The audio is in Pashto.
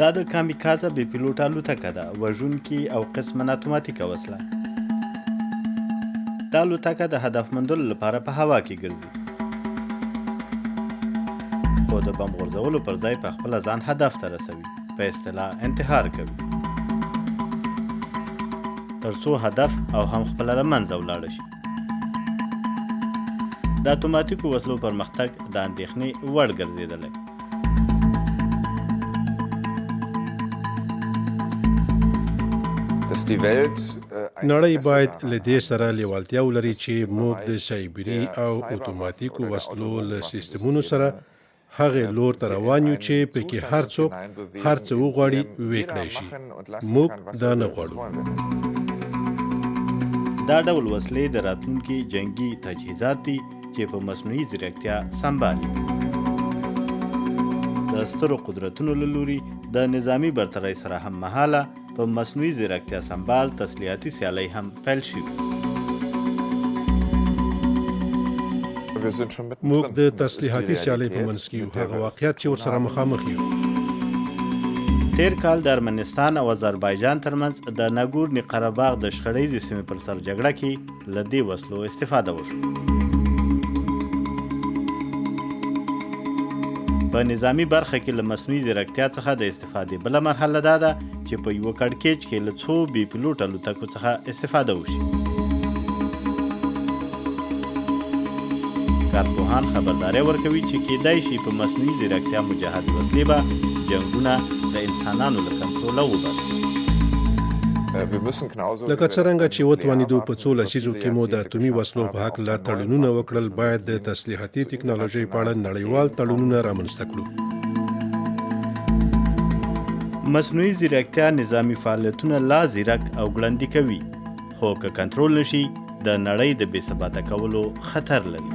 دا د کامیکازه بې پیلوټه الوتکه ده وژونکې او قسماً اتوماتیکه وسله. دا الوتکه د هدف موندلو لپاره په هوا کې ګرځي، خو د بم غورځولو پر ځای په خپله ځان هدف ته رسوي، په اصطلاح انتحار کوي، تر څو هدف او هم خپله له منځه ولاړه شي. د اتوماتیکو وسلو پرمختګ د اندېښنې وړ ګرځېدلی. نړۍ باید له دې سره لیوالتیا ولري چې موږ د سایبري او اتوماتیکو وسلو له سیستمونو سره هغې لور ته روان یو چې پکې هر څوک هر څه وغواړي وکړای شي. موږ دا نه غواړو. دا ډول وسلې د راتلونکي جنگي تجهیزات دي چې په مصنوعي ځیرکتیا سمبالي. د سترو قدرتونو له لوري د نظامي برترۍ سره هم مهاله په مصنوعي ځیرکتیا سمبال تسلیحاتي سیالۍ هم پیل شوي. موږ د تسلیحاتي سیالۍ په منځ کې یو، هغه واقعیت چې ورسره مخامخ یو. تیر کال د ارمنستان او آذربایجان ترمنځ د ناګورني قره باغ د شخړیزې سیمې پر سر جګړه کې له دې وسلو استفاده وشوه. په نظامی برخه کې له مصنوعي ځیرکتیا څخه د استفادې بله مرحله دا ده چې په یوه کړکېچ کې له څو بې پیلوټه الوتکو څخه استفاده وشي. کارپوهان خبرداری ورکوي چې کیدای شي په مصنوعي ځیرکتیا مجهز وسلې به جنګونه د انسانانو له کنټروله وباسي. لکه څرنګه چې وتوانېدو په څو لسیزو کې مو د اټومي وسلو په هکله تړونونه وکړل، باید د تسلیحاتي ټکنالوژۍ په اړه نړیوال تړونونه رامنځته کړو. مصنوعي ځیرکتیا نظامی فعالیتونه لا ځیرک او ګړندي کوي، خو که کنټرول نشي د نړۍ د بې ثباته کولو خطر لري.